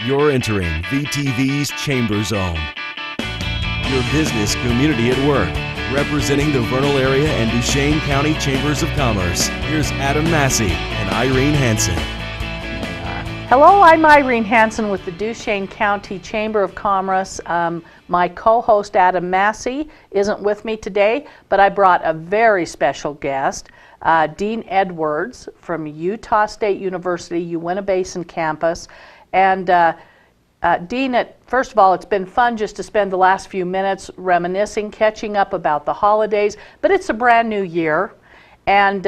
You're entering VTV's Chamber Zone. Your business community at work. Representing the Vernal area and Duchesne County Chambers of Commerce, here's Adam Massey and Irene Hansen. Hello, I'm Irene Hansen with the Duchesne County Chamber of Commerce. My co-host Adam Massey isn't with me today, but I brought a very special guest, Dean Edwards from Utah State University, Uintah Basin Campus. And Dean, first of all, it's been fun just to spend the last few minutes reminiscing, catching up about the holidays, but it's a brand new year, and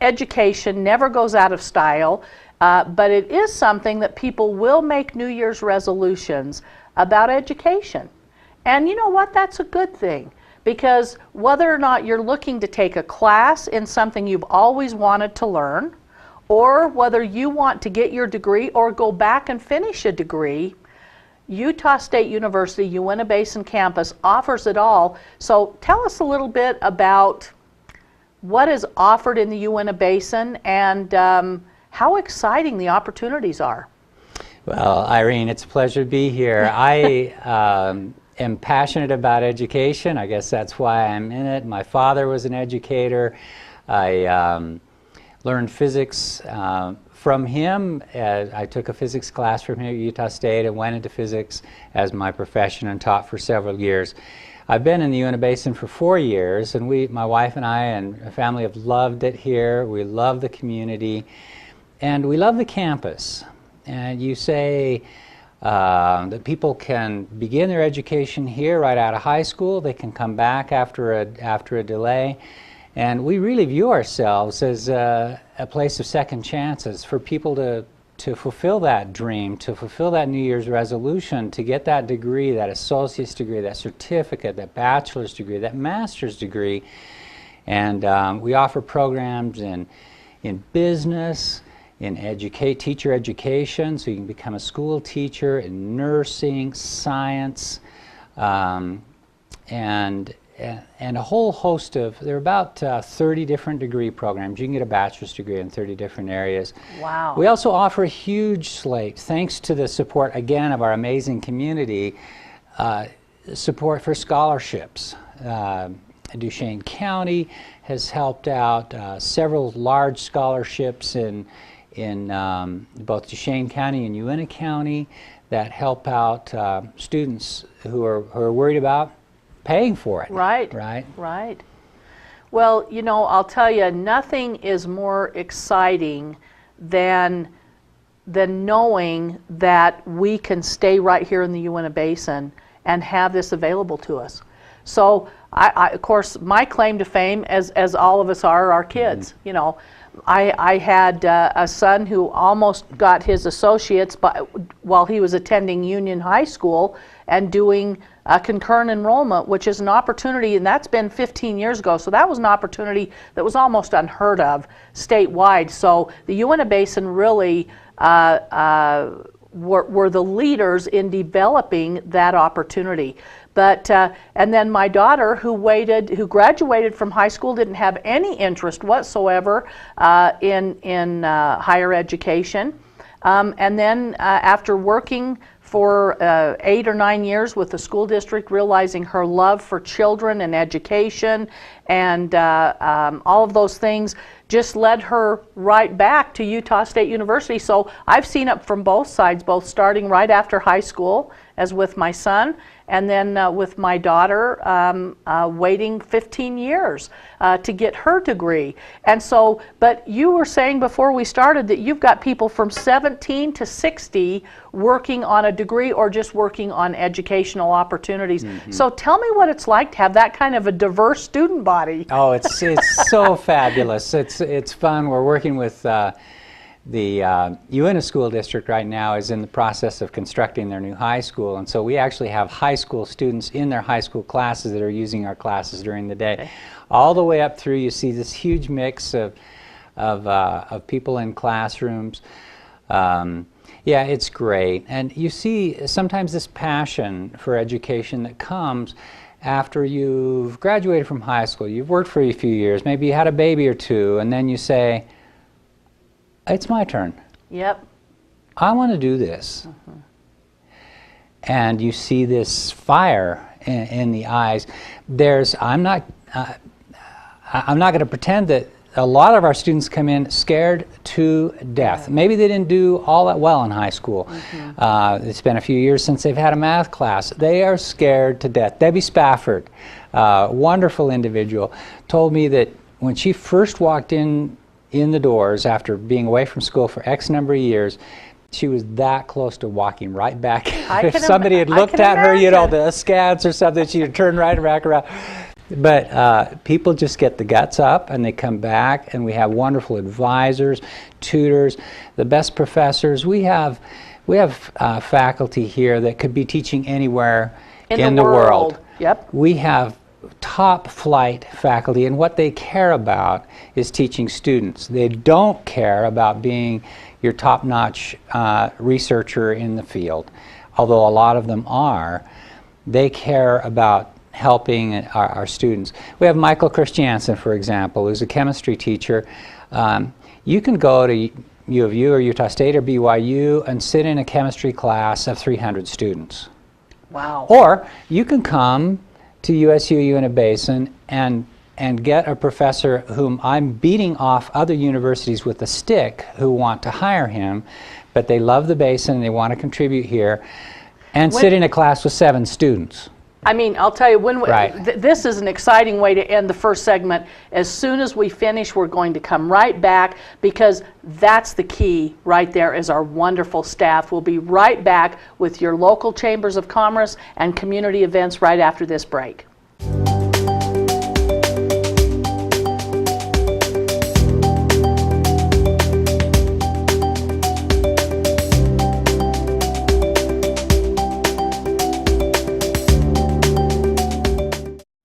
education never goes out of style, but it is something that people will make New Year's resolutions about education. And you know what? That's a good thing, because whether or not you're looking to take a class in something you've always wanted to learn, or whether you want to get your degree or go back and finish a degree, Utah State University, Uintah Basin Campus offers it all. So tell us a little bit about what is offered in the Uintah Basin and how exciting the opportunities are. Well, Irene, it's a pleasure to be here. I am passionate about education. I guess that's why I'm in it. My father was an educator. I learned physics from him. I took a physics class from here at Utah State and went into physics as my profession and taught for several years. I've been in the Uintah Basin for 4 years, and my wife and I and our family have loved it here. We love the community, and we love the campus. And you say that people can begin their education here right out of high school. They can come back after a delay. And we really view ourselves as a place of second chances for people to fulfill that dream, to fulfill that New Year's resolution, to get that degree, that associate's degree, that certificate, that bachelor's degree, that master's degree. And we offer programs in business, in teacher education, so you can become a school teacher, in nursing, science, and a whole host of, there are about 30 different degree programs. You can get a bachelor's degree in 30 different areas. Wow. We also offer a huge slate, thanks to the support, again, of our amazing community, support for scholarships. Duchesne County has helped out several large scholarships in both Duchesne County and Uintah County that help out students who are worried about paying for it. Right. Well, you know, I'll tell you, nothing is more exciting than knowing that we can stay right here in the Uintah Basin and have this available to us. So, I of course, my claim to fame, as all of us are our kids. You know, I had a son who almost got his associates while he was attending Union High School and doing concurrent enrollment, which is an opportunity, and that's been 15 years ago, so that was an opportunity that was almost unheard of statewide. So the Uintah Basin really were the leaders in developing that opportunity. But and then my daughter, who graduated from high school, didn't have any interest whatsoever in higher education, and then after working for 8 or 9 years with the school district, realizing her love for children and education and all of those things just led her right back to Utah State University. So I've seen it from both sides, both starting right after high school, as with my son, and then with my daughter waiting 15 years to get her degree. And so, but you were saying before we started that you've got people from 17 to 60 working on a degree or just working on educational opportunities. Mm-hmm. So tell me what it's like to have that kind of a diverse student body. Oh, it's so fabulous. It's fun. We're working with the Uintah School District right now is in the process of constructing their new high school, and so we actually have high school students in their high school classes that are using our classes during the day. Okay. All the way up through, you see this huge mix of people in classrooms. Yeah, it's great. And you see sometimes this passion for education that comes after you've graduated from high school. You've worked for a few years, maybe you had a baby or two, and then you say, it's my turn. Yep. I want to do this. Mm-hmm. and you see this fire in the eyes. I'm not going to pretend that a lot of our students come in scared to death. Maybe they didn't do all that well in high school. It's been a few years since they've had a math class. They are scared to death. Debbie Spafford, wonderful individual, told me that when she first walked in the doors after being away from school for X number of years, she was that close to walking right back. If somebody had looked at her, you know, the scans or something, she would turn right back around. But people just get the guts up and they come back, and we have wonderful advisors, tutors, the best professors. We have faculty here that could be teaching anywhere in the world. Yep. We have top flight faculty, and what they care about is teaching students. They don't care about being your top-notch researcher in the field, although a lot of them are. They care about helping our students. We have Michael Christiansen, for example, who's a chemistry teacher. You can go to U of U or Utah State or BYU and sit in a chemistry class of 300 students. Wow. Or you can come to USU Uintah Basin and get a professor whom I'm beating off other universities with a stick who want to hire him, but they love the basin and they want to contribute here, and sit in a class with 7 students. I mean, I'll tell you, when Right. this is an exciting way to end the first segment. As soon as we finish, we're going to come right back, because that's the key right there, is our wonderful staff. We'll be right back with your local chambers of commerce and community events right after this break.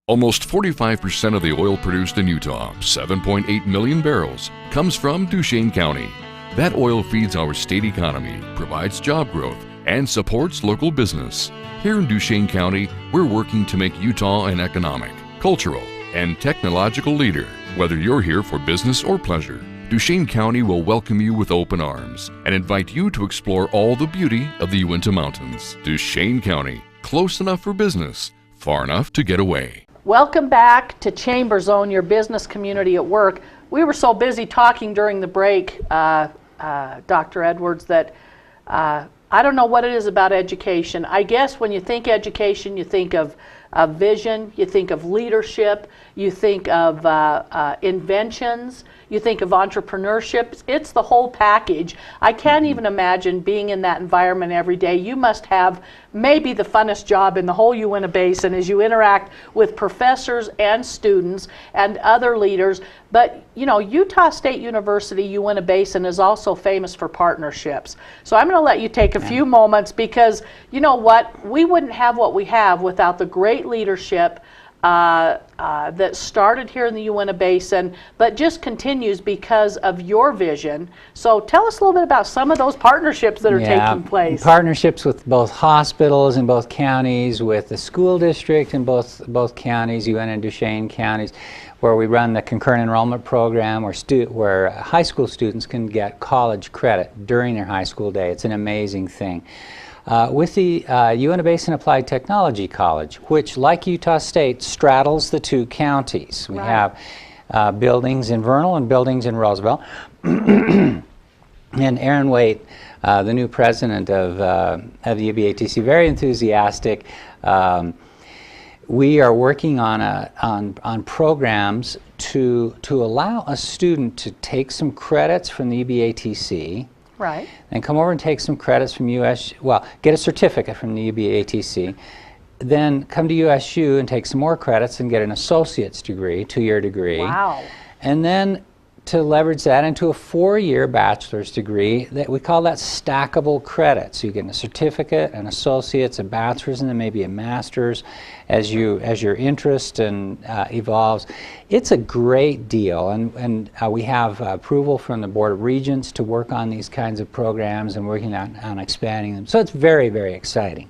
Almost 45% of the oil produced in Utah, 7.8 million barrels, comes from Duchesne County. That oil feeds our state economy, provides job growth, and supports local business. Here in Duchesne County, we're working to make Utah an economic, cultural, and technological leader. Whether you're here for business or pleasure, Duchesne County will welcome you with open arms and invite you to explore all the beauty of the Uintah Mountains. Duchesne County, close enough for business, far enough to get away. Welcome back to Chamber Zone, your business community at work. We were so busy talking during the break, Dr. Edwards, that I don't know what it is about education. I guess when you think education, you think of vision, you think of leadership, you think of inventions, you think of entrepreneurship. It's the whole package. I can't even imagine being in that environment every day. You must have maybe the funnest job in the whole Uintah Basin as you interact with professors and students and other leaders. But you know, Utah State University, Uintah Basin is also famous for partnerships. So I'm going to let you take a few moments, because you know what? We wouldn't have what we have without the great leadership that started here in the Uintah Basin, but just continues because of your vision. So tell us a little bit about some of those partnerships that are taking place. Partnerships with both hospitals in both counties, with the school district in both counties, Uintah and Duchesne counties, where we run the concurrent enrollment program where high school students can get college credit during their high school day. It's an amazing thing. With the Uintah Basin Applied Technology College, which, like Utah State, straddles the 2 counties. We have buildings in Vernal and buildings in Roosevelt. And Aaron Waite, the new president of the UBATC, very enthusiastic. We are working on programs to allow a student to take some credits from the UBATC. Right. And come over and take some credits from get a certificate from the UBATC, then come to USU and take some more credits and get an associate's degree, 2-year degree. Wow. And then to leverage that into a 4-year bachelor's degree, that we call that stackable credit. So you get a certificate, an associate's, a bachelor's, and then maybe a master's as your interest evolves. It's a great deal, and we have approval from the Board of Regents to work on these kinds of programs and working on expanding them. So it's very, very exciting.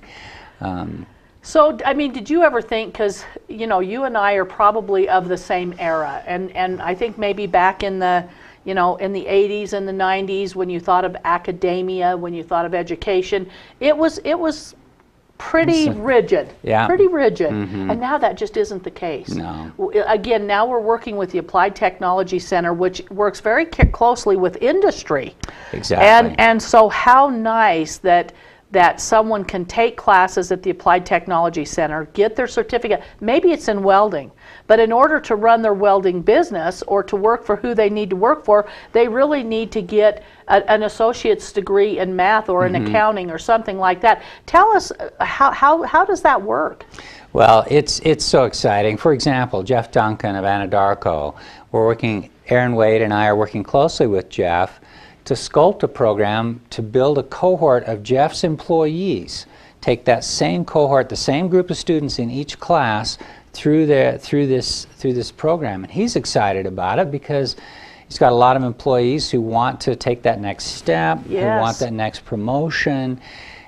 So, I mean, did you ever think, because, you know, you and I are probably of the same era, and I think maybe back in the, you know, in the 80s and the 90s, when you thought of academia, when you thought of education, it was pretty rigid. Yeah. Pretty rigid. And now that just isn't the case. No. Again, now we're working with the Applied Technology Center, which works very closely with industry. Exactly. And so how nice that someone can take classes at the Applied Technology Center, get their certificate. Maybe it's in welding, but in order to run their welding business or to work for who they need to work for, they really need to get an associate's degree in math or in accounting or something like that. Tell us, how does that work? Well, it's so exciting. For example, Jeff Duncan of Anadarko, Aaron Wade and I are working closely with Jeff to sculpt a program to build a cohort of Jeff's employees, take that same cohort, the same group of students in each class through this program. And he's excited about it because he's got a lot of employees who want to take that next step, who want that next promotion.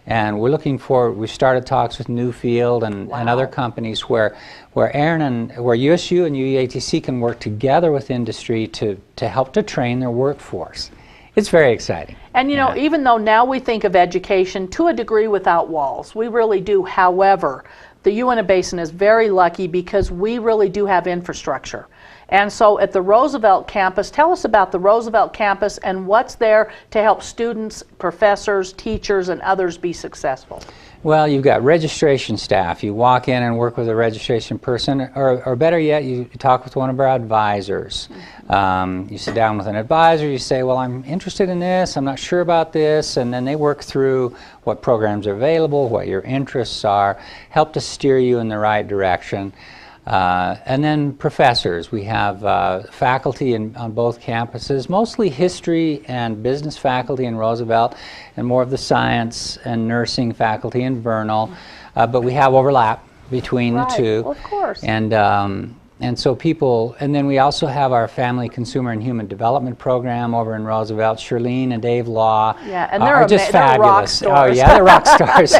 And we're looking for, we started talks with Newfield and other companies where USU and UEATC can work together with industry to help to train their workforce. It's very exciting. And you know, even though now we think of education to a degree without walls, we really do. However, the Uintah Basin is very lucky because we really do have infrastructure. And so at the Roosevelt campus, tell us about the Roosevelt campus and what's there to help students, professors, teachers, and others be successful. Well, you've got registration staff. You walk in and work with a registration person, or better yet, you talk with one of our advisors. You sit down with an advisor, you say, well, I'm interested in this, I'm not sure about this, and then they work through what programs are available, what your interests are, help to steer you in the right direction. And then professors. We have faculty on both campuses, mostly history and business faculty in Roosevelt, and more of the science and nursing faculty in Vernal. But we have overlap between the two. Well, of course. And so people, and then we also have our Family, Consumer, and Human Development program over in Roosevelt. Shirlene and Dave Law and are just fabulous. They're rock stars. Oh yeah, they're rock stars.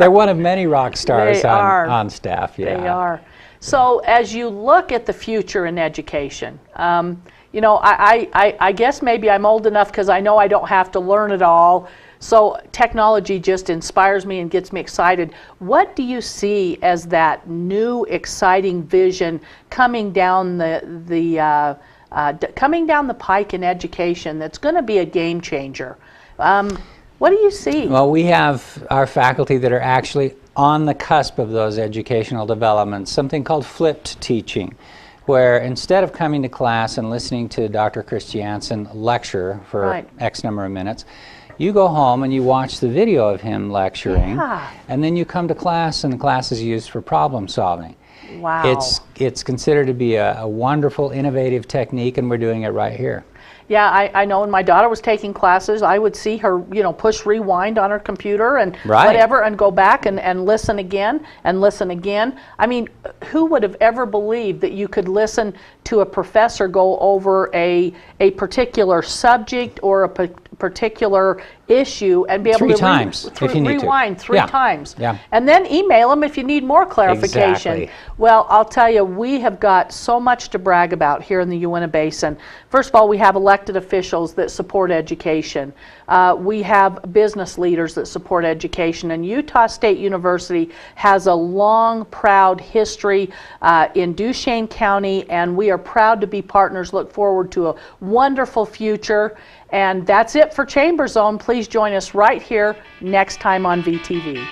They're one of many rock stars on staff. Yeah. They are. So as you look at the future in education, you know, I guess maybe I'm old enough because I know I don't have to learn it all. So technology just inspires me and gets me excited. What do you see as that new exciting vision coming down coming down the pike in education that's going to be a game changer? What do you see? Well, we have our faculty that are actually on the cusp of those educational developments, something called flipped teaching, where instead of coming to class and listening to Dr. Christiansen lecture for X number of minutes, you go home and you watch the video of him lecturing, and then you come to class and the class is used for problem solving. Wow. It's considered to be a wonderful, innovative technique, and we're doing it right here. Yeah, I know when my daughter was taking classes, I would see her, you know, push rewind on her computer and whatever, and go back and listen again and listen again. I mean, who would have ever believed that you could listen to a professor go over a particular subject or a particular issue and be able to rewind three times. And then email them if you need more clarification. Exactly. Well, I'll tell you, we have got so much to brag about here in the Uintah Basin. First of all, we have elected officials that support education. We have business leaders that support education, and Utah State University has a long, proud history in Duchesne County, and we are proud to be partners. Look forward to a wonderful future. And that's it for Chamber Zone. Please join us right here next time on VTV.